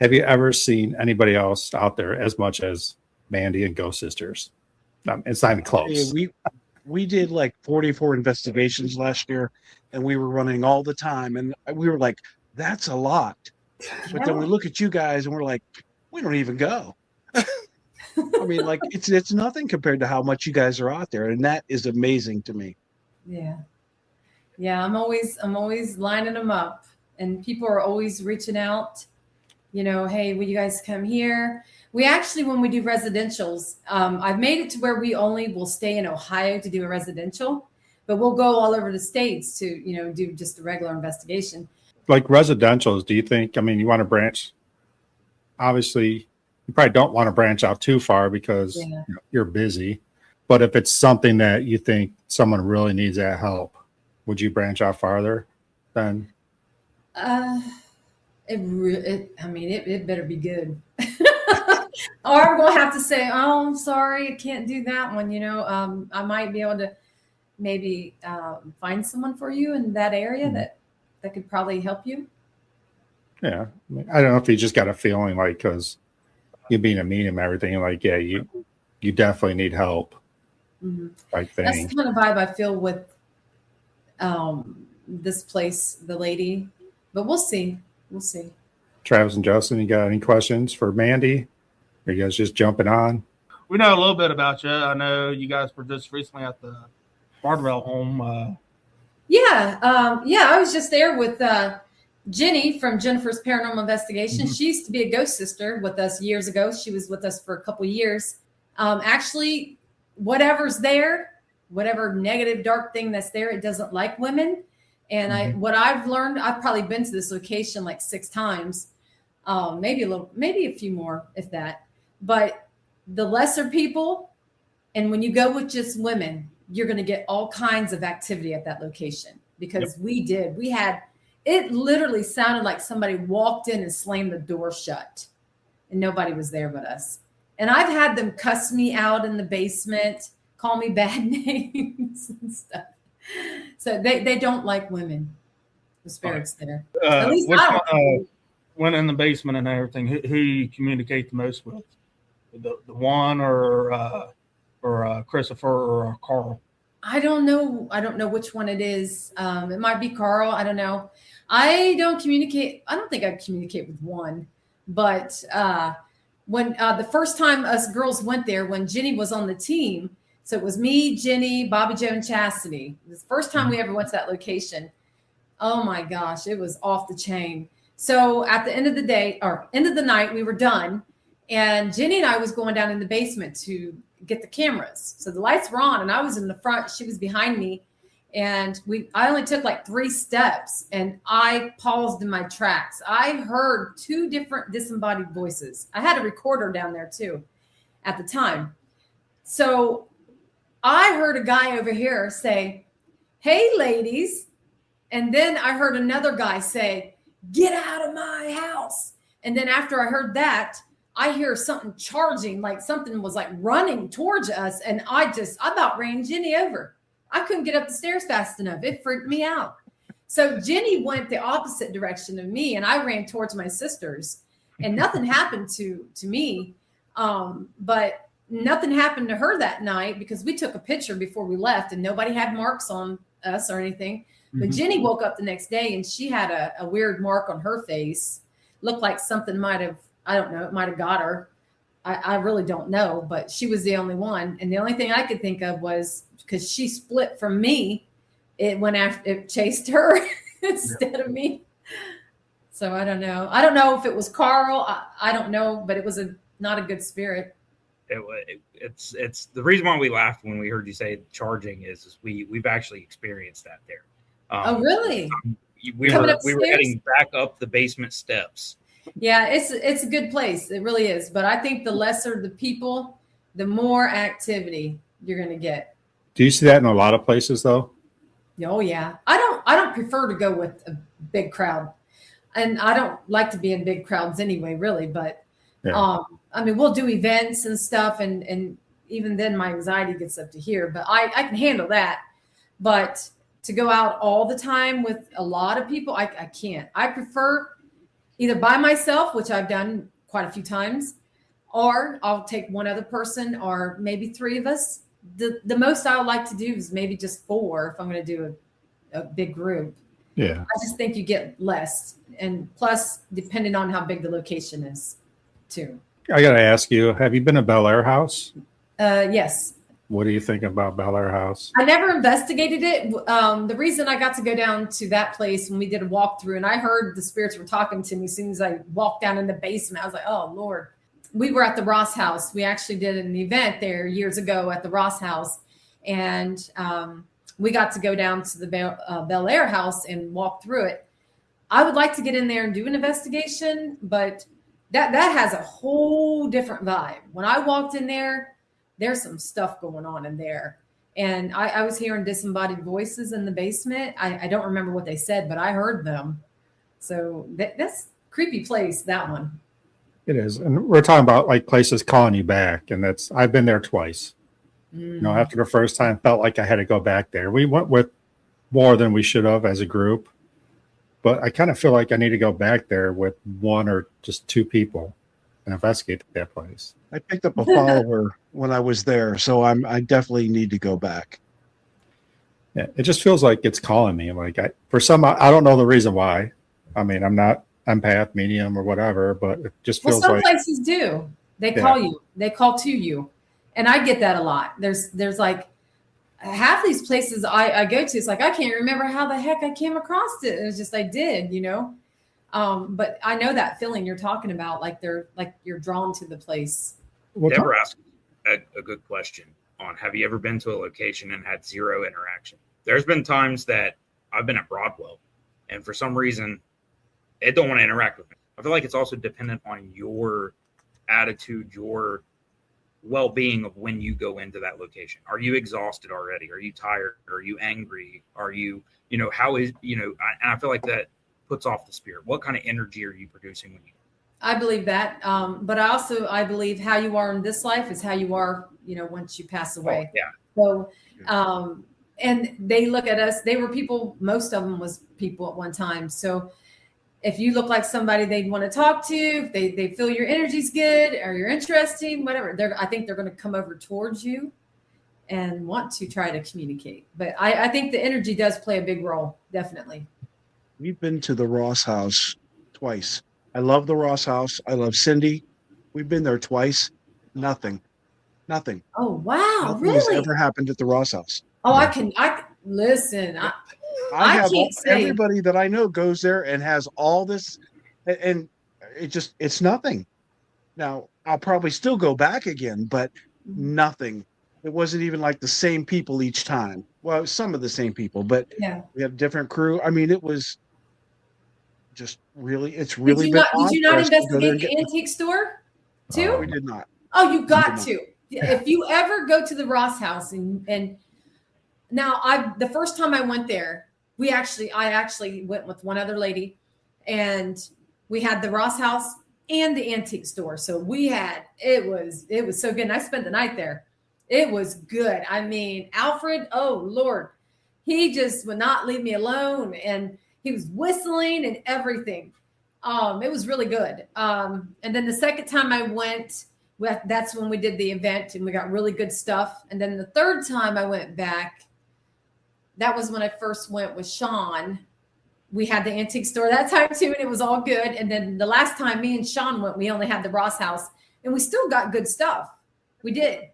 Have you ever seen anybody else out there as much as Mandy and Ghost Sisters? It's not even Yeah, close. we did like 44 investigations last year, and we were running all the time, and we were like, "That's a lot." But then we Yeah. look at you guys, and we're like, "We don't even go." I mean, like it's nothing compared to how much you guys are out there, and that is amazing to me. Yeah. Yeah. I'm always lining them up, and people are always reaching out. Hey, will you guys come here? We actually, when we do residentials, I've made it to where we only will stay in Ohio to do a residential, but we'll go all over the states to, do just a regular investigation. Like residentials, do you think, I mean, you want to branch? Obviously, you probably don't want to branch out too far because Yeah. you're busy. But if it's something that you think someone really needs that help, would you branch out farther than? Uh, it better be good. Or I'm going to have to say, oh, I'm sorry, I can't do that one. I might be able to maybe find someone for you in that area that could probably help you. Yeah, I mean, I don't know if you just got a feeling like because you being a medium and everything, like yeah, you definitely need help, Mm-hmm. like That's the thing. kind of vibe I feel with this place, the lady. But we'll see. We'll see. Travis and Justin, you got any questions for Mandy? Are you guys just jumping on? We know a little bit about you. I know you guys were just recently at the Bardwell home. Yeah. Yeah. I was just there with Jenny from Jennifer's Paranormal Investigation. Mm-hmm. She used to be a ghost sister with us years ago. She was with us for a couple years. Actually, whatever's there, whatever negative, dark thing that's there, it doesn't like women. And what I've learned, I've probably been to this location like 6 times, maybe a few more, if that. But the lesser people, and when you go with just women, you're going to get all kinds of activity at that location because we had, it literally sounded like somebody walked in and slammed the door shut and nobody was there but us. And I've had them cuss me out in the basement, call me bad names and stuff. So they don't like women, the spirits there. At least Which I don't. went in the basement and everything. Who you communicate the most with? The one or Christopher or Carl? I don't know. I don't know which one it is. It might be Carl. I don't know. I don't communicate. I don't think I communicate with one. But when the first time us girls went there, when Jenny was on the team, so it was me, Jenny, Bobby Joe, and Chastity. It was the first time we ever went to that location. Oh my gosh, it was off the chain. So at the end of the day, or end of the night, we were done. And Jenny and I was going down in the basement to get the cameras. So the lights were on and I was in the front. She was behind me. And I only took like 3 steps and I paused in my tracks. I heard 2 different disembodied voices. I had a recorder down there too at the time. So I heard a guy over here say, "Hey, ladies." And then I heard another guy say, "Get out of my house." And then after I heard that, I hear something charging, like something was like running towards us. And I about ran Jenny over. I couldn't get up the stairs fast enough. It freaked me out. So Jenny went the opposite direction of me and I ran towards my sisters and nothing happened to me. But nothing happened to her that night because we took a picture before we left and nobody had marks on us or anything. But Jenny woke up the next day and she had a weird mark on her face. Looked like something might have, I don't know, it might have got her. I really don't know, but she was the only one. And the only thing I could think of was because she split from me, it chased her instead of me. So I don't know. I don't know if it was Carl. I don't know, but it was not a good spirit. It's the reason why we laughed when we heard you say charging is we've actually experienced that there. Oh, really? We were heading back up the basement steps. Yeah, it's a good place. It really is. But I think the lesser the people, the more activity you're going to get. Do you see that in a lot of places though? Oh yeah. I don't prefer to go with a big crowd. And I don't like to be in big crowds anyway, really. But I mean, we'll do events and stuff. And even then my anxiety gets up to here. But I can handle that. But to go out all the time with a lot of people, I can't. I prefer either by myself, which I've done quite a few times, or I'll take one other person or maybe 3 of us. The most I would like to do is maybe just 4 if I'm going to do a big group. Yeah. I just think you get less. And plus, depending on how big the location is, too. I got to ask you, have you been to Bel Air House? Yes. What do you think about Bel Air House? I never investigated it. The reason I got to go down to that place when we did a walkthrough, and I heard the spirits were talking to me as soon as I walked down in the basement. I was like, oh, Lord. We were at the Ross House. We actually did an event there years ago at the Ross House. And we got to go down to the Bel Air House and walk through it. I would like to get in there and do an investigation, but that has a whole different vibe. When I walked in there, there's some stuff going on in there. And I was hearing disembodied voices in the basement. I don't remember what they said, but I heard them. So that's a creepy place, that one. It is. And we're talking about like places calling you back. And I've been there twice. You know, after the first time, felt like I had to go back there. We went with more than we should have as a group. But I kind of feel like I need to go back there with 1 or just 2 people and investigate that place. I picked up a follower when I was there, so I definitely need to go back. Yeah, it just feels like it's calling me. Like I don't know the reason why. I mean, I'm not empath, medium, or whatever, but it just feels some like places do. They call you. They call to you, and I get that a lot. There's like half these places I go to. It's like I can't remember how the heck I came across it. It was just I did, you know. But I know that feeling you're talking about, like you're drawn to the place. Deborah asked a good question on, have you ever been to a location and had 0 interaction? There's been times that I've been at Broadwell, and for some reason, it don't want to interact with me. I feel like it's also dependent on your attitude, your well-being of when you go into that location. Are you exhausted already? Are you tired? Are you angry? Are you, how is, and I feel like that puts off the spirit. What kind of energy are you producing when you? I believe that. But I believe how you are in this life is how you are, once you pass away. Oh, yeah. So, and they look at us, they were people, most of them was people at one time. So if you look like somebody they'd want to talk to, if they feel your energy's good or you're interesting, whatever, I think they're going to come over towards you and want to try to communicate. But I think the energy does play a big role, definitely. We've been to the Ross House twice. I love the Ross House. I love Cindy. We've been there twice. Nothing. Oh, wow. Nothing Really? has ever happened at the Ross House. Oh, I listen. I have can't say. Everybody that I know goes there and has all this, and it's nothing. Now, I'll probably still go back again, but nothing. It wasn't even like the same people each time. Well, some of the same people, but Yeah. we have different crew. I mean, it was just really, it's really Did been you not odd for us to go there investigate and the antique store too? No, we did not. Oh, you got did to. If you ever go to the Ross House and now the first time I went there, I actually went with one other lady, and we had the Ross House and the antique store. So it was so good. And I spent the night there. It was good. I mean, Alfred, oh Lord, he just would not leave me alone, and he was whistling and everything. It was really good. And then the second time I went, that's when we did the event and we got really good stuff. And then the third time I went back, that was when I first went with Sean. We had the antique store that time too, and it was all good. And then the last time me and Sean went, we only had the Ross House, and we still got good stuff. We did.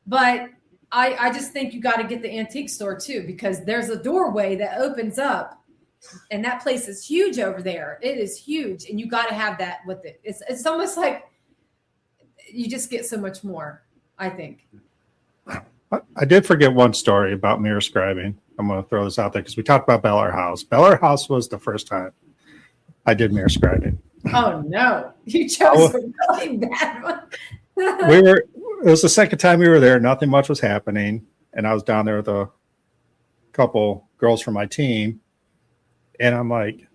But I just think you got to get the antique store too, because there's a doorway that opens up, and that place is huge over there. It is huge, and you got to have that with it. It's almost like you just get so much more, I think. I did forget one story about mirror scribing. I'm going to throw this out there because we talked about Bel Air House. Bel Air House was the first time I did mirror scribing. Oh no, you chose a really bad one. It was the second time we were there. Nothing much was happening. And I was down there with a couple girls from my team. And I'm like,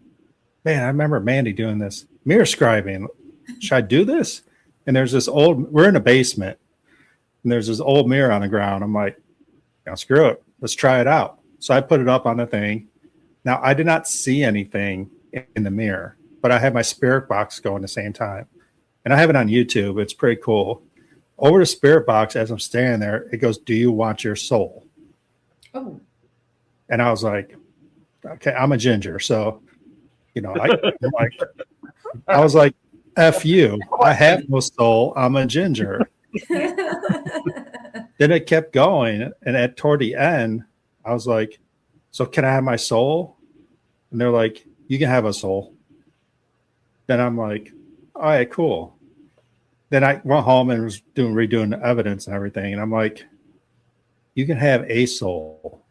man, I remember Mandy doing this mirror scribing. Should I do this? And there's this we're in a basement, and there's this old mirror on the ground. I'm like, screw it. Let's try it out. So I put it up on the thing. Now, I did not see anything in the mirror. but I had my spirit box going the same time. And I have it on YouTube. It's pretty cool. Over the spirit box, as I'm standing there, it goes, "Do you want your soul?" Oh. And I was like, okay, I'm a ginger. So, I was like, F you. I have no soul. I'm a ginger. Then it kept going. And toward the end, I was like, so can I have my soul? And they're like, you can have a soul. Then I'm like, all right, cool. Then I went home and was redoing the evidence and everything. And I'm like, you can have a soul.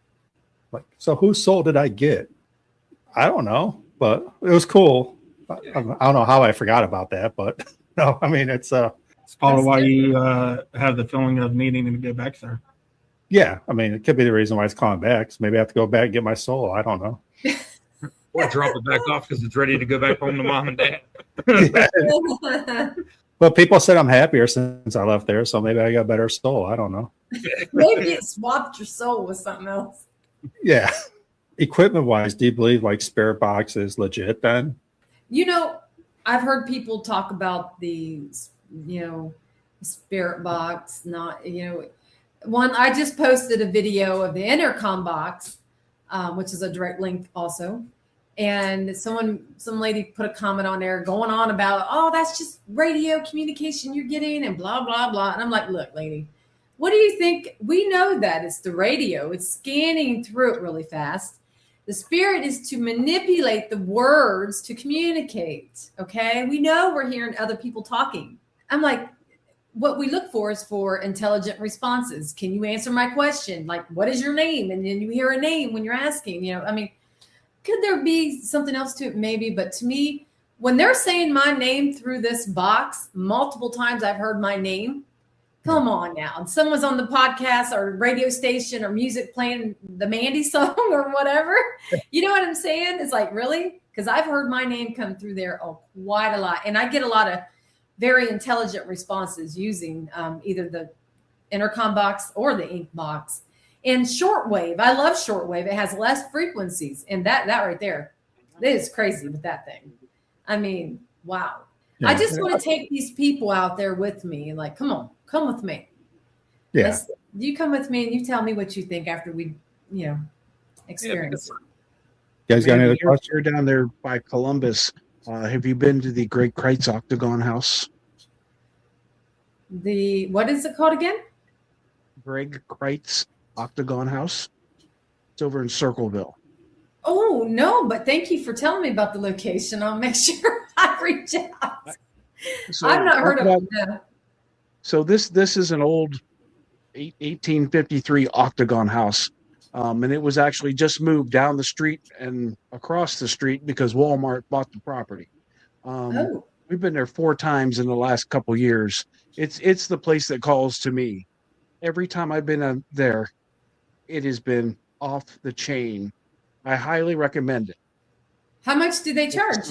Like, so whose soul did I get? I don't know, but it was cool. I don't know how I forgot about that, but no, I mean, it's probably why you have the feeling of needing to go back there. Yeah, I mean, it could be the reason why it's calling back. So maybe I have to go back and get my soul. I don't know. Or drop it back off because it's ready to go back home to mom and dad. But people said I'm happier since I left there, so maybe I got a better soul. I don't know. Maybe it swapped your soul with something else. Yeah. Equipment wise, do you believe like spirit box is legit then? I've heard people talk about the, spirit box, one, I just posted a video of the intercom box, which is a direct link also. And some lady put a comment on there going on about, oh, that's just radio communication you're getting and blah, blah, blah. And I'm like, look, lady, what do you think? We know that it's the radio. It's scanning through it really fast. The spirit is to manipulate the words to communicate. Okay. We know we're hearing other people talking. I'm like, what we look for is for intelligent responses. Can you answer my question? Like, what is your name? And then you hear a name when you're asking, could there be something else to it? Maybe. But to me, when they're saying my name through this box, multiple times I've heard my name. Come on now. And someone's on the podcast or radio station or music playing the Mandy song or whatever. You know what I'm saying? It's like, really? Because I've heard my name come through there quite a lot. And I get a lot of very intelligent responses using either the intercom box or the ink box. And shortwave, I love shortwave. It has less frequencies. And that right there, it is crazy with that thing. I mean, wow. Yeah. I just want to take these people out there with me. Like, come with me. Yeah. You come with me and you tell me what you think after we, experience. You guys got any other questions? You're down there by Columbus. Have you been to the Greg Kreitz Octagon House? What is it called again? Greg Kreitz Octagon House. It's over in Circleville. Oh, no, but thank you for telling me about the location. I'll make sure I reach out. So, I've not heard of it. No. So this is an old 1853 Octagon House. And it was actually just moved down the street and across the street because Walmart bought the property. We've been there 4 times in the last couple years. It's the place that calls to me. Every time I've been there, it has been off the chain. I highly recommend it. How much do they charge?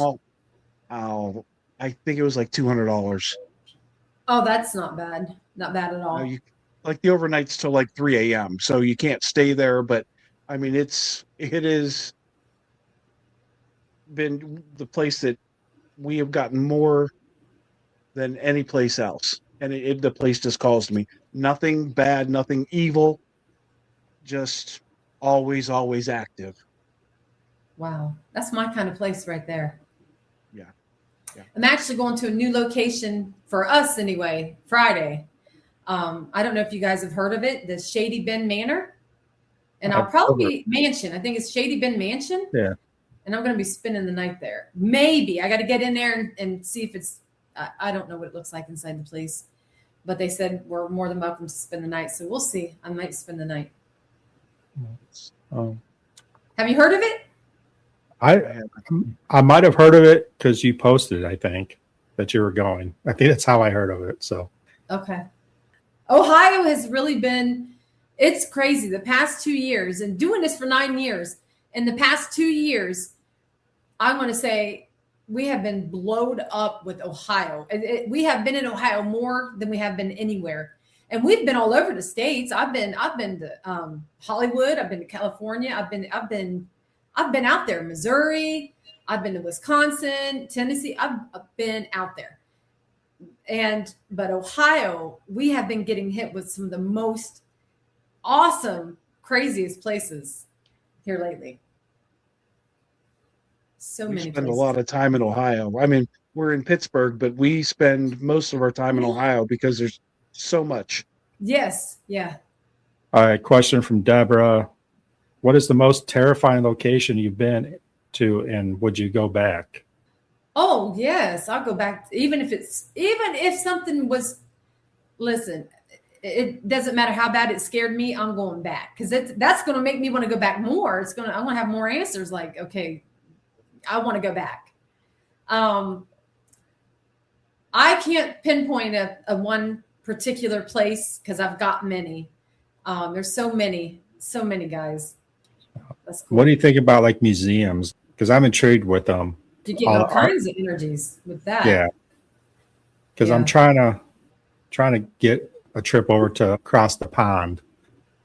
I think it was like $200. Oh, that's not bad. Not bad at all. Like the overnight's till like 3 a.m. So you can't stay there, but I mean, it has been the place that we have gotten more than any place else. And the place just calls to me. Nothing bad, nothing evil, just always, always active. Wow. That's my kind of place right there. Yeah. I'm actually going to a new location for us anyway, Friday. I don't know if you guys have heard of it, the Shady Bend Manor. And I'll probably Mansion. I think it's Shady Bend Mansion. Yeah. And I'm going to be spending the night there. Maybe. I got to get in there and see if it's, I don't know what it looks like inside the place. But they said we're more than welcome to spend the night. So we'll see. I might spend the night. Have you heard of it? I might have heard of it because you posted, I think, that you were going. I think that's how I heard of it. So okay. Ohio has really been, it's crazy. The past 2 years, and doing this for 9 years, in the past 2 years, I want to say we have been blowed up with Ohio. We have been in Ohio more than we have been anywhere. And we've been all over the states. I've been to Hollywood. I've been to California. I've been out there, Missouri. I've been to Wisconsin, Tennessee. I've been out there. But Ohio, we have been getting hit with some of the most awesome, craziest places here lately. So We many spend places. a lot of time in Ohio. I mean, we're in Pittsburgh, but we spend most of our time in Ohio because there's so much. Yes. Yeah. All right, question from Deborah. What is the most terrifying location you've been to, and would you go back? Oh, yes. I'll go back. Even if something was, listen, it doesn't matter how bad it scared me. I'm going back because that's going to make me want to go back more. I'm going to have more answers. Like, okay, I want to go back. I can't pinpoint a one particular place because I've got many. There's so many guys. That's cool. What do you think about like museums? Because I'm intrigued with them. You get all kinds of energies with that. Yeah. Because I'm trying to get a trip over to across the pond,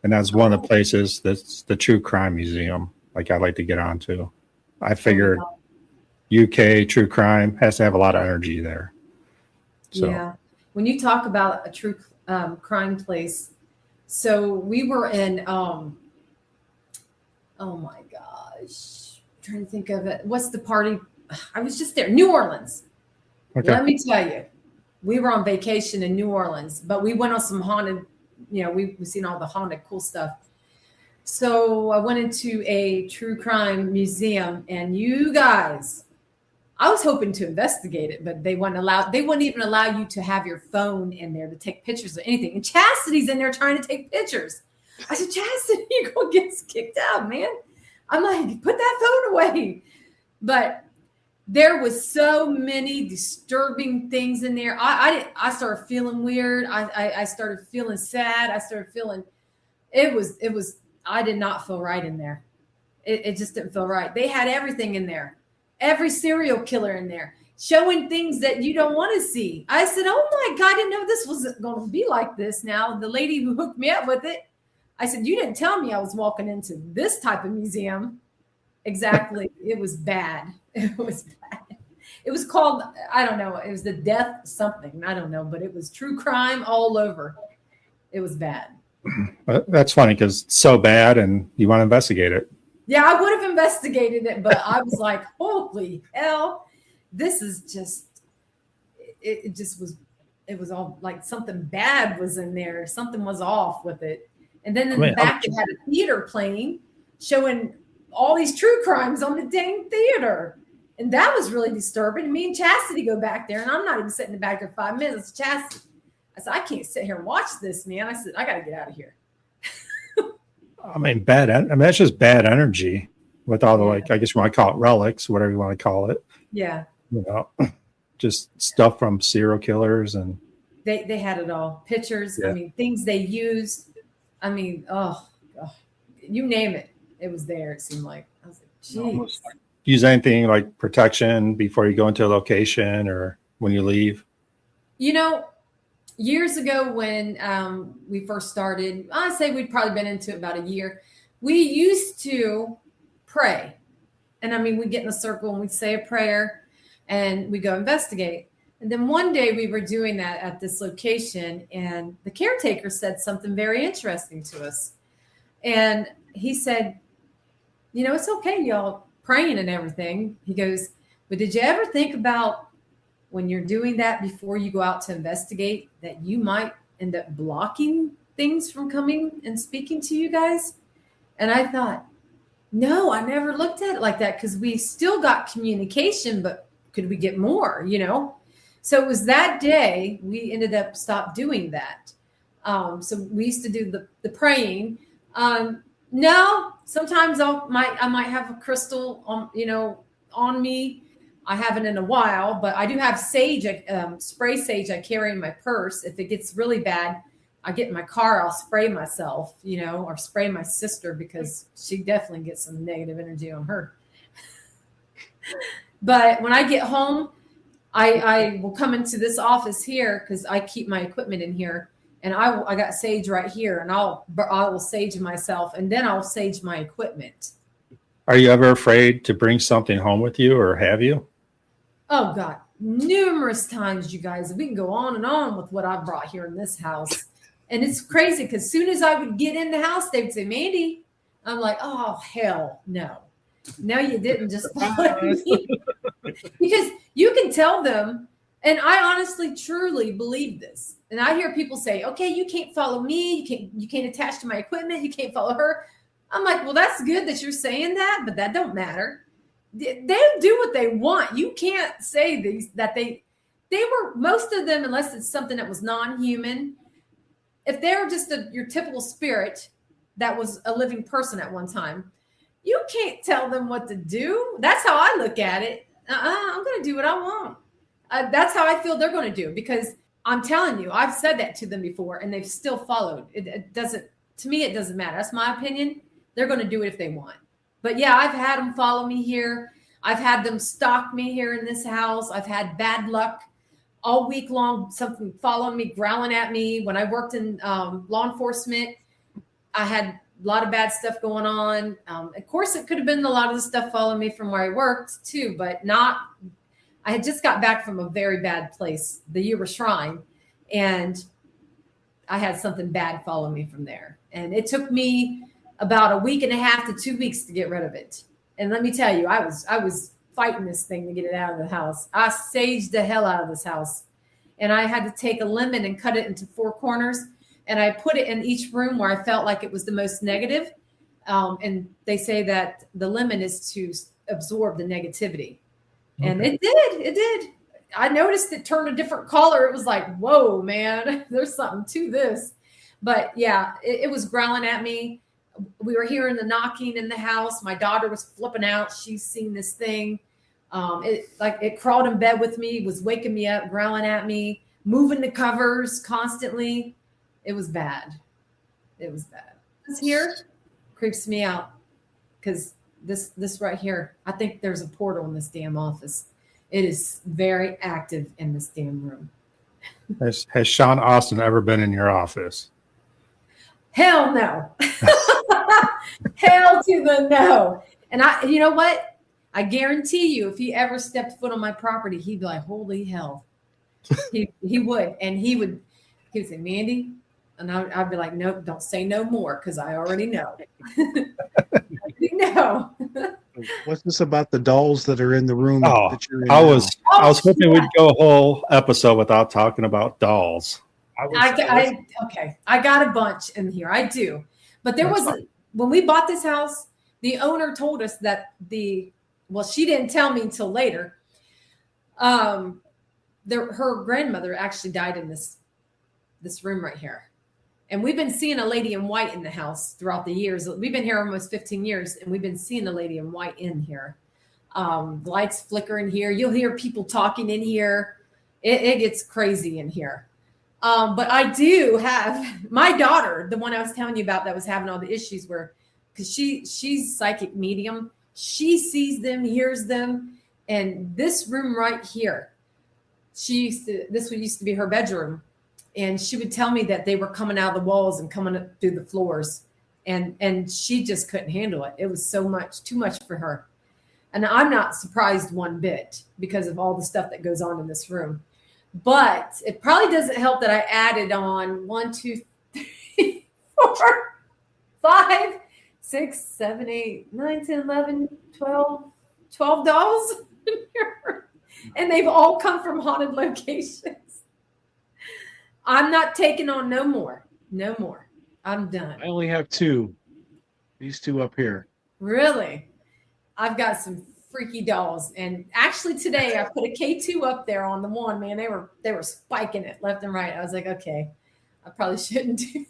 and that's one of the places that's the True Crime Museum. Like I'd like to get onto. I figured UK True Crime has to have a lot of energy there. So. Yeah. When you talk about a true crime place, so we were in. Oh my gosh, I'm trying to think of it. What's the party? I was just there, New Orleans. Okay. Let me tell you, we were on vacation in New Orleans, but we went on some haunted, we've seen all the haunted cool stuff. So I went into a true crime museum, and you guys, I was hoping to investigate it, but they wouldn't even allow you to have your phone in there to take pictures or anything. And Chastity's in there trying to take pictures. I said, Chastity, you're going to get kicked out, man. I'm like, put that phone away. But there was so many disturbing things in there. I started feeling weird. I started feeling sad. I started feeling, I did not feel right in there. It just didn't feel right. They had everything in there. Every serial killer in there, showing things that you don't want to see. I said, oh my God, I didn't know this was going to be like this. Now, the lady who hooked me up with it, I said, you didn't tell me I was walking into this type of museum. Exactly. It was bad. It was bad. It was called, I don't know. It was the death something. I don't know, but it was true crime all over. It was bad. That's funny because it's so bad and you want to investigate it. Yeah, I would have investigated it, but I was like, holy hell, this is just, it was all like something bad was in there. Something was off with it. And then in the back, they had a theater playing, showing all these true crimes on the dang theater. And that was really disturbing. Me and Chastity go back there, and I'm not even sitting in the back there 5 minutes. Chastity, I said, I can't sit here and watch this, man. I said, I got to get out of here. I mean, that's just bad energy with all the, like, I guess you want to call it relics, whatever you want to call it. Yeah. Just stuff from serial killers. And they had it all. Pictures. Yeah. I mean, things they used. I mean, you name it. It was there. It seemed like. I was like, geez. Use anything like protection before you go into a location or when you leave? Years ago when we first started, I say we'd probably been into it about a year. We used to pray. And I mean, we'd get in a circle and we'd say a prayer and we go investigate. And then one day we were doing that at this location, and the caretaker said something very interesting to us. And he said, it's okay, y'all praying and everything. He goes, but did you ever think about when you're doing that before you go out to investigate that you might end up blocking things from coming and speaking to you guys? And I thought, no, I never looked at it like that because we still got communication, but could we get more, So it was that day we ended up stopped doing that. So we used to do the praying. No, sometimes I might have a crystal on me. I haven't in a while, but I do have sage, spray sage I carry in my purse. If it gets really bad, I get in my car, I'll spray myself, or spray my sister because she definitely gets some negative energy on her. But when I get home, I will come into this office here because I keep my equipment in here, and I got sage right here, and I will sage myself, and then I'll sage my equipment. Are you ever afraid to bring something home with you, or have you? Oh God, numerous times, you guys. We can go on and on with what I've brought here in this house. And it's crazy because as soon as I would get in the house, they would say, Mandy. I'm like, oh, hell no. No, you didn't just follow me. Because you can tell them, and I honestly, truly believe this. And I hear people say, okay, you can't follow me. You can't attach to my equipment. You can't follow her. I'm like, well, that's good that you're saying that, but that don't matter. They do what they want. You can't say that they were, most of them, unless it's something that was non-human. If they're just your typical spirit that was a living person at one time, you can't tell them what to do. That's how I look at it. I'm going to do what I want. That's how I feel they're going to do, because I'm telling you, I've said that to them before and they've still followed. It doesn't, to me, it doesn't matter. That's my opinion. They're going to do it if they want. But yeah, I've had them follow me here. I've had them stalk me here in this house. I've had bad luck all week long, something following me, growling at me. When I worked in law enforcement, I had a lot of bad stuff going on. Of course, it could have been a lot of the stuff following me from where I worked too, but not. I had just got back from a very bad place, the Yuba Shrine, and I had something bad follow me from there. And it took me about a week and a half to 2 weeks to get rid of it. And let me tell you, I was fighting this thing to get it out of the house. I saged the hell out of this house. And I had to take a lemon and cut it into 4 corners. And I put it in each room where I felt like it was the most negative. And they say that the lemon is to absorb the negativity. Okay. And it did. I noticed it turned a different color. It was like, whoa, man, there's something to this. But yeah, it was growling at me. We were hearing the knocking in the house. My daughter was flipping out. She's seen this thing. It crawled in bed with me, was waking me up, growling at me, moving the covers constantly. It was bad. This here creeps me out because this right here, I think there's a portal in this damn office. It is very active in this damn room. Has Sean Austin ever been in your office? Hell no. Hell to the no. And you know what? I guarantee you, if he ever stepped foot on my property, he'd be like, holy hell. He would. And he would say, Mandy. And I'd be like, nope, don't say no more, because I already know. No. What's this about the dolls that are in the room that you're in? I was hoping we'd go a whole episode without talking about dolls. Okay. I got a bunch in here. I do. But there was, when we bought this house, the owner told us that she didn't tell me until later. Her grandmother actually died in this room right here. And we've been seeing a lady in white in the house throughout the years. We've been here almost 15 years, and we've been seeing a lady in white in here. Lights flicker in here. You'll hear people talking in here. It gets crazy in here. But I do have my daughter, the one I was telling you about that was having all the issues because she's psychic medium. She sees them, hears them. And this room right here, this used to be her bedroom. And she would tell me that they were coming out of the walls and coming up through the floors. And she just couldn't handle it. It was too much for her. And I'm not surprised one bit because of all the stuff that goes on in this room. But it probably doesn't help that I added on 1, 2, 3, 4, 5, 6, 7, 8, 9, 10, 11, 12 dolls. And they've all come from haunted locations. I'm not taking on no more. No more. I'm done. I only have 2. These 2 up here. Really? I've got some freaky dolls. And actually today I put a K2 up there on the one, man. They were spiking it left and right. I was like, okay, I probably shouldn't do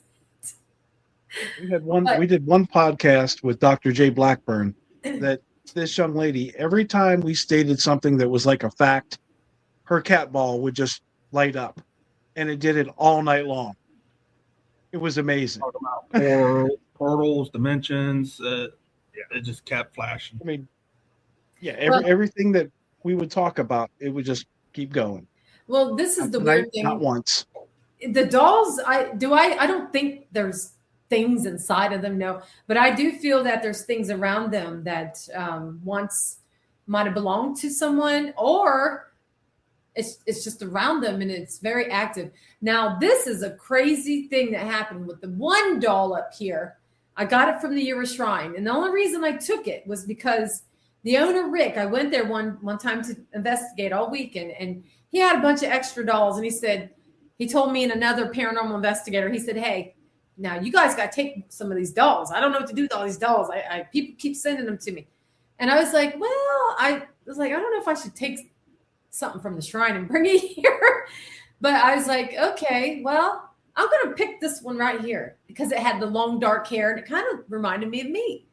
that. We did one podcast with Dr. J. Blackburn that this young lady, every time we stated something that was like a fact, her cat ball would just light up. And it did it all night long. It was amazing. Portals, dimensions. It just kept flashing. I mean, yeah, everything that we would talk about, it would just keep going. Well, this is the weird thing. Not once. The dolls, I don't think there's things inside of them. No, but I do feel that there's things around them that once might have belonged to someone, or it's just around them and it's very active. Now, this is a crazy thing that happened with the one doll up here. I got it from the Euro Shrine, and the only reason I took it was because the owner, Rick, I went there one time to investigate all weekend, and he had a bunch of extra dolls, and he told me and another paranormal investigator, he said, hey, now you guys got to take some of these dolls. I don't know what to do with all these dolls. People keep sending them to me. And I was like, I don't know if I should take something from the shrine and bring it here. But I was like, okay, well, I'm going to pick this one right here because it had the long dark hair and it kind of reminded me of me.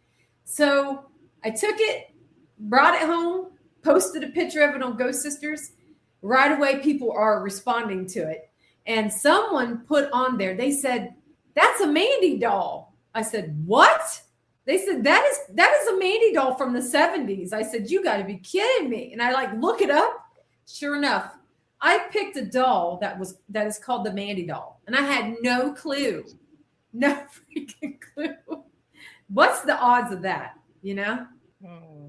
So I took it, brought it home, posted a picture of it on Ghost Sisters. Right away, people are responding to it. And someone put on there, they said, that's a Mandy doll. I said, what? They said, that is a Mandy doll from the 70s. I said, you got to be kidding me. And I look it up. Sure enough, I picked a doll that is called the Mandy doll. And I had no clue. No freaking clue. What's the odds of that, you know?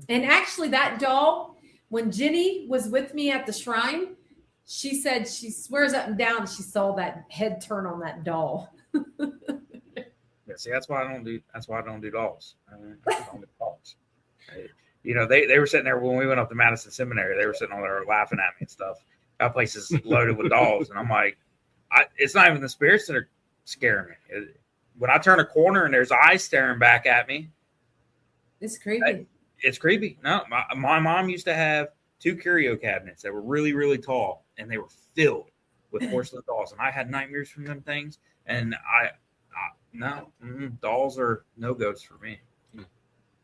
And actually that doll, when Jenny was with me at the shrine, she said she swears up and down she saw that head turn on that doll. Yeah, see, that's why I don't do dolls. I don't do dolls. You know, they were sitting there when we went up to Madison Seminary. They were sitting over there laughing at me and stuff. That place is loaded with dolls, and I'm like, it's not even the spirits that are scaring me. When I turn a corner and there's eyes staring back at me, it's creepy. It's creepy. No, my mom used to have 2 curio cabinets that were really, really tall, and they were filled with porcelain dolls. And I had nightmares from them things. And dolls are no-goes for me.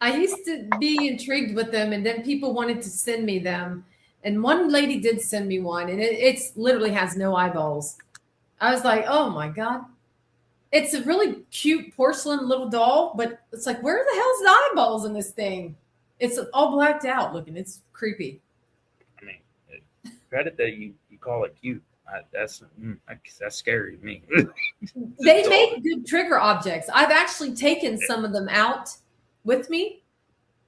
I used to be intrigued with them, and then people wanted to send me them. And one lady did send me one, and it literally has no eyeballs. I was like, oh my God. It's a really cute porcelain little doll, but it's like, where the hell's the eyeballs in this thing? It's all blacked out looking. It's creepy. I mean, credit that you call it cute. That's scary to me. They make good trigger objects. I've actually taken some of them out with me,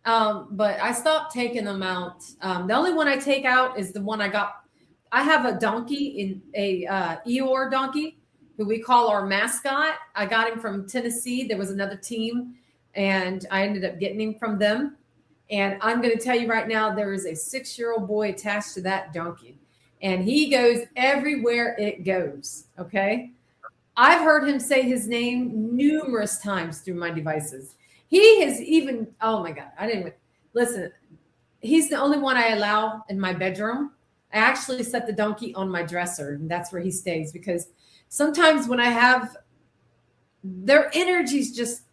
but I stopped taking them out. The only one I take out is the one I got. I have a donkey, Eeyore donkey, who we call our mascot. I got him from Tennessee. There was another team, and I ended up getting him from them. And I'm going to tell you right now, there is a 6-year-old boy attached to that donkey. And he goes everywhere it goes, okay? I've heard him say his name numerous times through my devices. He has even, oh my God, listen, he's the only one I allow in my bedroom. I actually set the donkey on my dresser, and that's where he stays, because sometimes when I have, their energies just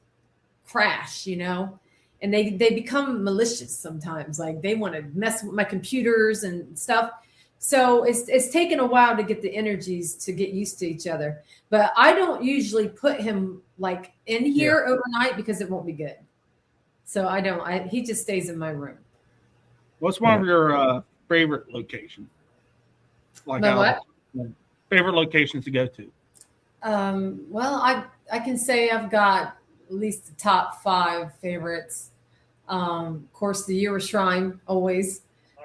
crash, you know? And they become malicious sometimes. Like they want to mess with my computers and stuff. So it's taken a while to get the energies to get used to each other. But I don't usually put him in here overnight because it won't be good. So I don't. He just stays in my room. What's one of your favorite locations? Favorite locations to go to? Well, I can say I've got at least the top 5 favorites. Of course, the Euro Shrine, always.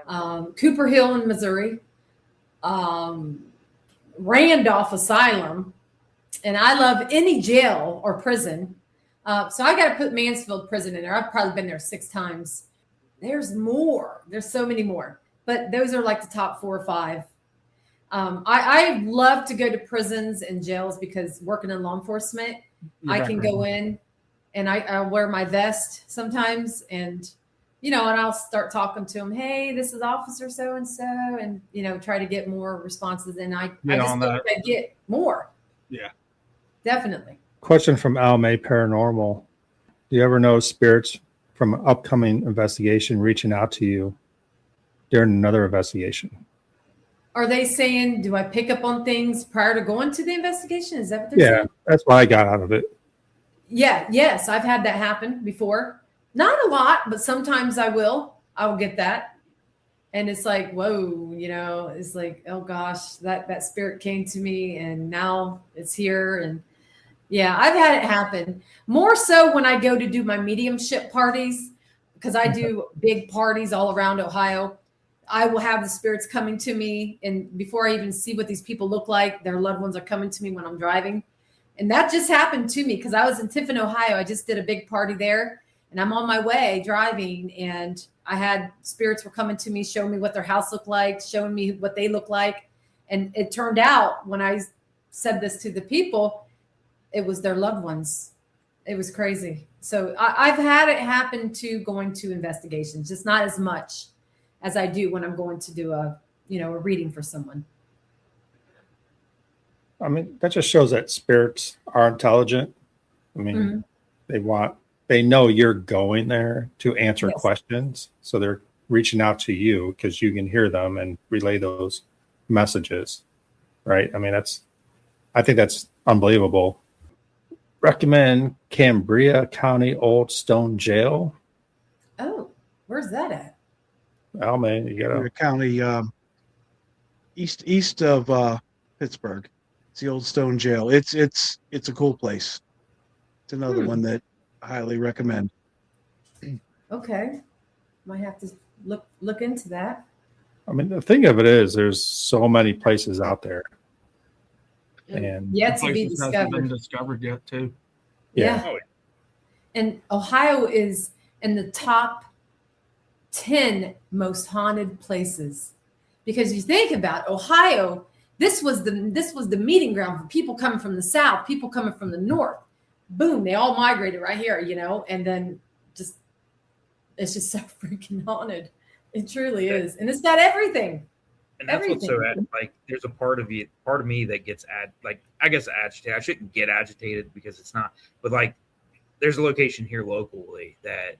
Cooper Hill in Missouri. Randolph Asylum. And I love any jail or prison. So I got to put Mansfield Prison in there. I've probably been there 6 times. There's more. There's so many more. But those are the top 4 or 5. I love to go to prisons and jails because working in law enforcement, I can go in and I wear my vest sometimes, and and I'll start talking to them. Hey, this is Officer so and so, and try to get more responses. And I just get more. Yeah, definitely. Question from Al May Paranormal: do you ever know spirits from an upcoming investigation reaching out to you during another investigation? Are they saying, do I pick up on things prior to going to the investigation? Is that what they're saying? Yeah, that's what I got out of it. Yeah, yes, I've had that happen before. Not a lot, but sometimes I will get that. And it's like, whoa, it's like, oh gosh, that spirit came to me and now it's here. And Yeah, I've had it happen more so when I go to do my mediumship parties, because I do big parties all around Ohio. I will have the spirits coming to me, and before I even see what these people look like, their loved ones are coming to me when I'm driving. And that just happened to me because I was in Tiffin, Ohio. I just did a big party there, and I'm on my way driving, and I had spirits were coming to me, showing me what their house looked like, showing me what they look like. And it turned out when I said this to the people, it was their loved ones. It was crazy. So I've had it happen to going to investigations, just not as much as I do when I'm going to do a reading for someone. I mean, that just shows that spirits are intelligent. I mean, they know you're going there to answer questions. So they're reaching out to you because you can hear them and relay those messages. Right. I mean, I think that's unbelievable. Recommend Cambria County Old Stone Jail. Oh, where's that at? Oh man, you gotta County east of Pittsburgh. It's the Old Stone Jail. It's a cool place. It's another one that I highly recommend. Okay, might have to look into that. I mean, the thing of it is, there's so many places out there, and yet to be Places hasn't been discovered. discovered yet too. Yeah. Oh, And Ohio is in the top 10 most haunted places, because you think about Ohio, this was the meeting ground for people coming from the south, people coming from the north. Boom, they all migrated right here, and then it's just so freaking haunted. It truly is, and it's got everything. and that's what's so like. There's a part of me that gets I guess agitated. I shouldn't get agitated because it's not, but like, there's a location here locally that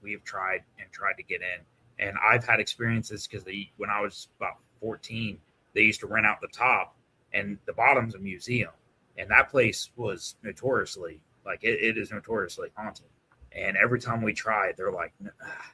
we have tried to get in, and I've had experiences because when I was about 14, they used to rent out the top, and the bottom's a museum, and that place was notoriously it is notoriously haunted. And every time we tried, they're like,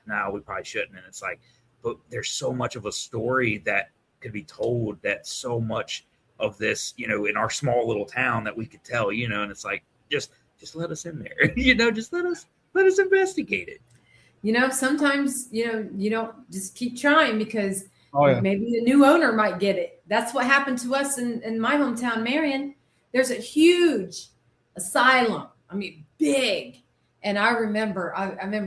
no, we probably shouldn't. And it's like, but there's so much of a story that could be told, that so much of this, in our small little town that we could tell, and it's like, just let us in there, just let us investigate it. Sometimes, you don't just keep trying, because maybe a new owner might get it. That's what happened to us in my hometown, Marion. There's a huge asylum. I mean, big. And I remember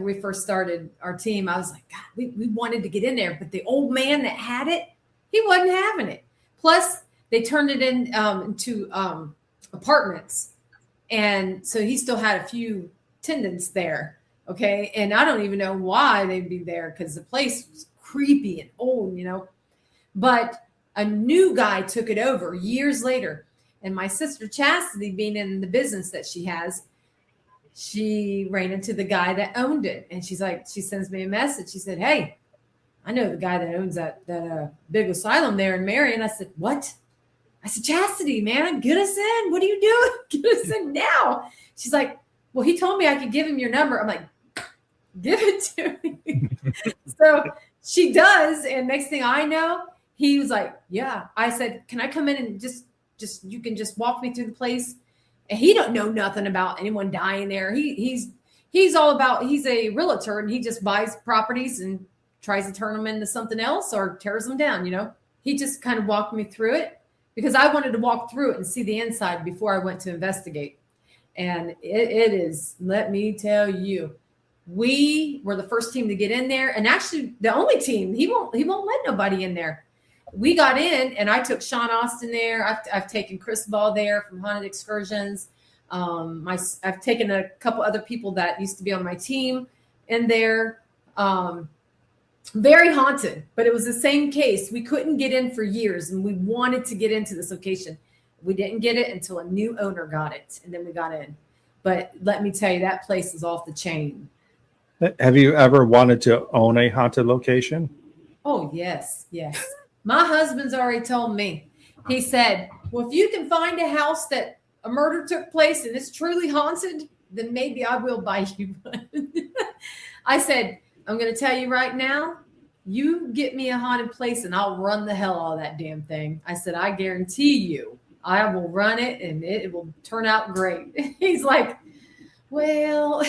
we first started our team. I was like, God, we wanted to get in there, but the old man that had it, he wasn't having it. Plus, they turned it into apartments. And so he still had a few tenants there. Okay. And I don't even know why they'd be there, because the place was creepy and old, But a new guy took it over years later. And my sister Chastity, being in the business that she has, she ran into the guy that owned it. And she sends me a message. She said, hey, I know the guy that owns that big asylum there in Marion. I said, what? I said, Chastity, man, get us in. What are you doing? Get us in now. She's like, well, he told me I could give him your number. I'm like, give it to me. So she does. And next thing I know, he was like, yeah. I said, can I come in and just you can just walk me through the place? And he don't know nothing about anyone dying there. He's all about, he's a realtor, and he just buys properties and tries to turn them into something else or tears them down. He just kind of walked me through it, because I wanted to walk through it and see the inside before I went to investigate. And it is, let me tell you, we were the first team to get in there, and actually the only team. He won't let nobody in there. We got in, and I took Sean Austin there. I've taken Chris Ball there from Haunted Excursions. I've taken a couple other people that used to be on my team in there. Very haunted, but it was the same case. We couldn't get in for years, and we wanted to get into this location. We didn't get it until a new owner got it, and then we got in. But let me tell you, that place is off the chain. Have you ever wanted to own a haunted location? Oh, yes. My husband's already told me. He said, well, if you can find a house that a murder took place and it's truly haunted, then maybe I will buy you one. I said, I'm going to tell you right now, you get me a haunted place and I'll run the hell out of that damn thing. I said, I guarantee you I will run it and it will turn out great. He's like, well,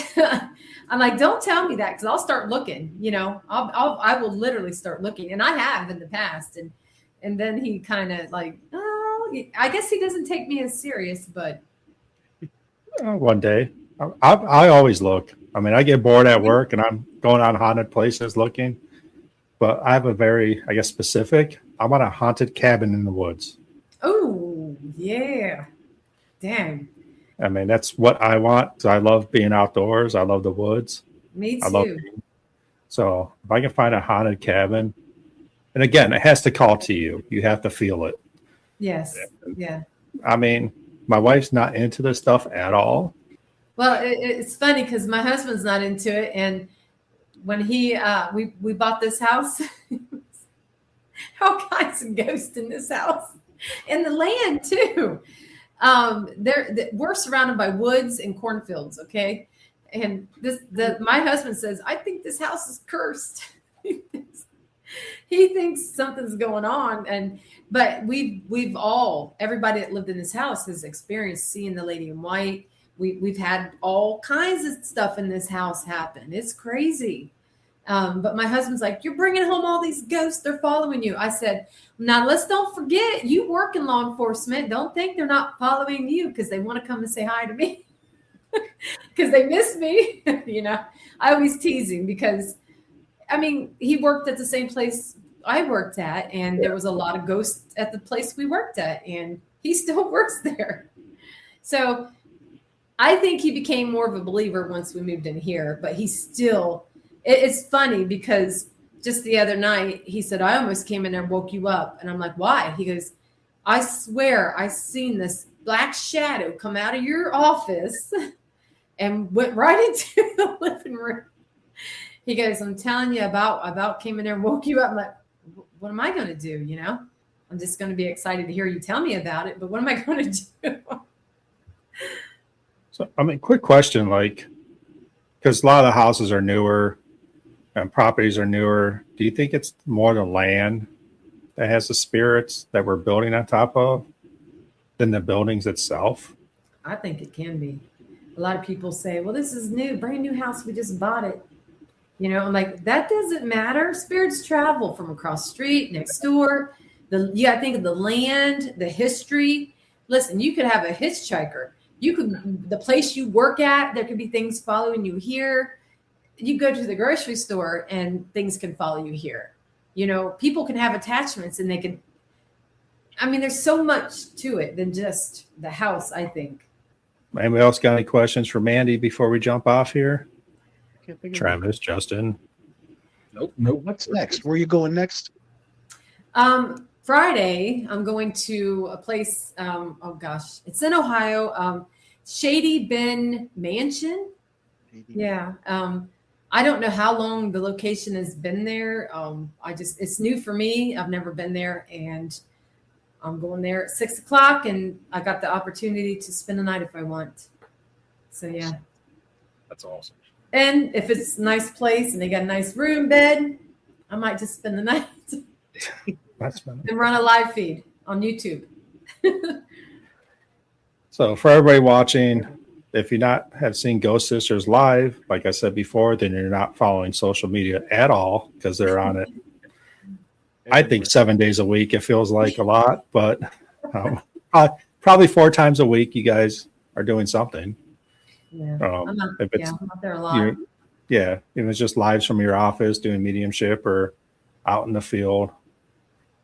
I'm like, don't tell me that because I'll start looking, I will literally start looking. And I have in the past. And then he kind of like, oh, I guess he doesn't take me as serious, but. One day. I always look. I mean, I get bored at work and I'm going on haunted places looking, but I have a very, I guess, specific. I want a haunted cabin in the woods. Oh, yeah. Dang. I mean, that's what I want because I love being outdoors. I love the woods. Me I love too. So if I can find a haunted cabin, and again, it has to call to you. You have to feel it. Yes. Yeah. I mean, my wife's not into this stuff at all. Well, it's funny because my husband's not into it. And when we bought this house, all kinds of ghosts in this house and the land too. We're surrounded by woods and cornfields. Okay. And my husband says, I think this house is cursed. He thinks something's going on. But everybody that lived in this house has experienced seeing the lady in white. We've had all kinds of stuff in this house happen. It's crazy. But my husband's like, you're bringing home all these ghosts. They're following you. I said, now let's don't forget you work in law enforcement. Don't think they're not following you because they want to come and say hi to me because they miss me. I always tease him because, I mean, he worked at the same place I worked at, and there was a lot of ghosts at the place we worked at, and he still works there. So I think he became more of a believer once we moved in here, but he still, it's funny because just the other night he said, I almost came in there and woke you up. And I'm like, why? He goes, I swear I seen this black shadow come out of your office and went right into the living room. He goes, I'm telling you about came in there and woke you up. I'm like, what am I going to do? I'm just going to be excited to hear you tell me about it, but what am I going to do? So, I mean, quick question, because a lot of the houses are newer and properties are newer. Do you think it's more the land that has the spirits that we're building on top of than the buildings itself? I think it can be. A lot of people say, well, this is new, brand new house. We just bought it. I'm like, that doesn't matter. Spirits travel from across the street, next door. You got to think of the land, the history. Listen, you could have a hitchhiker. The place you work at, there could be things following you here. You go to the grocery store and things can follow you here. People can have attachments and there's so much to it than just the house, I think. Anybody else got any questions for Mandy before we jump off here? Travis, Justin. Nope. What's next? Where are you going next? Friday, I'm going to a place. It's in Ohio. Shady Bend Mansion. Yeah. I don't know how long the location has been there. It's new for me. I've never been there, and I'm going there at 6:00, and I got the opportunity to spend the night if I want. So yeah. That's awesome. And if it's a nice place and they got a nice room, bed, I might just spend the night and run a live feed on YouTube. So for everybody watching, if you have seen Ghost Sisters live, like I said before, then you're not following social media at all because they're on it. I think 7 days a week. It feels like a lot, but probably 4 times a week you guys are doing something. Yeah, I'm out there a lot. Yeah, it was just lives from your office doing mediumship or out in the field.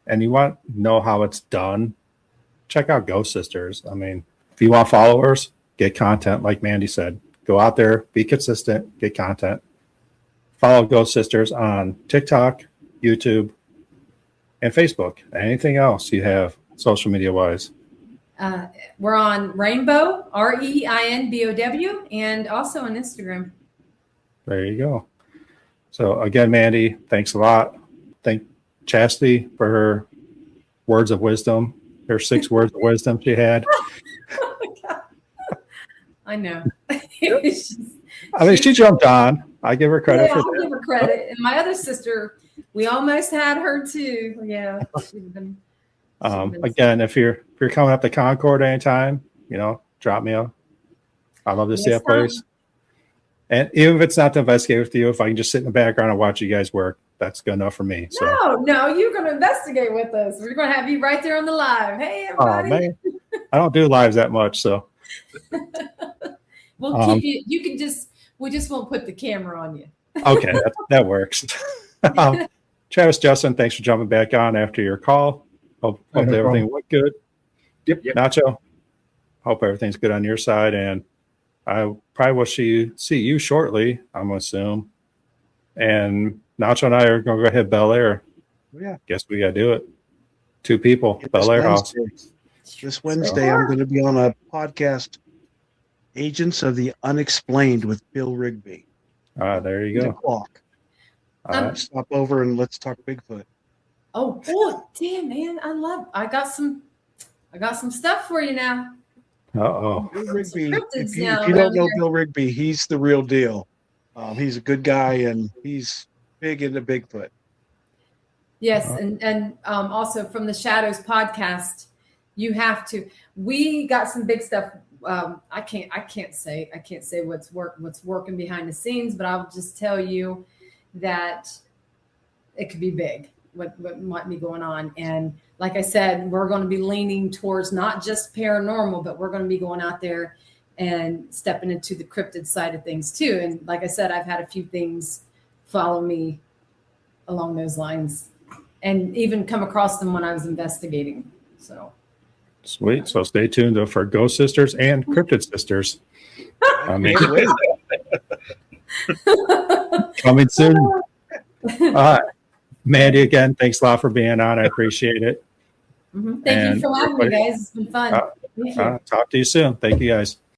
And you want to know how it's done, check out Ghost Sisters. I mean, if you want followers, get content like Mandy said. Go out there, be consistent, get content. Follow Ghost Sisters on TikTok, YouTube, and Facebook. Anything else you have social media wise? We're on Rainbow, REINBOW, and also on Instagram. There you go. So again, Mandy, thanks a lot. Thank Chastity for her words of wisdom, her 6 words of wisdom she had. Oh my God. I know. She jumped on. I give her credit for that. I'll give her credit. And my other sister, we almost had her too. Yeah. Again, if you're coming up to Concord anytime, drop me a. I love to see that place. And even if it's not to investigate with you, if I can just sit in the background and watch you guys work, that's good enough for me. So. No, you're going to investigate with us. We're going to have you right there on the live. Hey, everybody. Oh, man. I don't do lives that much, so. We'll keep you. You can we just won't put the camera on you. Okay, that works. Travis, Justin, thanks for jumping back on after your call. Hope everything went good. Yep. Nacho, hope everything's good on your side, and I probably will see you shortly, I'm going to assume. And Nacho and I are going to go hit Bel Air. Yeah. Guess we got to do it. 2 people, Bel Air House. This Wednesday, I'm going to be on a podcast, Agents of the Unexplained with Bill Rigby. There you go. 8:00. Stop over and let's talk Bigfoot. Oh, damn, man. I got some stuff for you now. Uh-oh. Bill Rigby, if you now don't know around here. Bill Rigby, he's the real deal. He's a good guy, and he's big into Bigfoot. Yes, and also from the Shadows podcast, you have to. We got some big stuff. I can't say what's working behind the scenes, but I'll just tell you that it could be big. What might be going on, and like I said, we're going to be leaning towards not just paranormal, but we're going to be going out there and stepping into the cryptid side of things too. And like I said, I've had a few things follow me along those lines, and even come across them when I was investigating. So Sweet. So stay tuned for Ghost Sisters and Cryptid Sisters. Coming soon. All right. Mandy, again, thanks a lot for being on. I appreciate it. Thank you for having me, guys. It's been fun. Talk to you soon. Thank you, guys.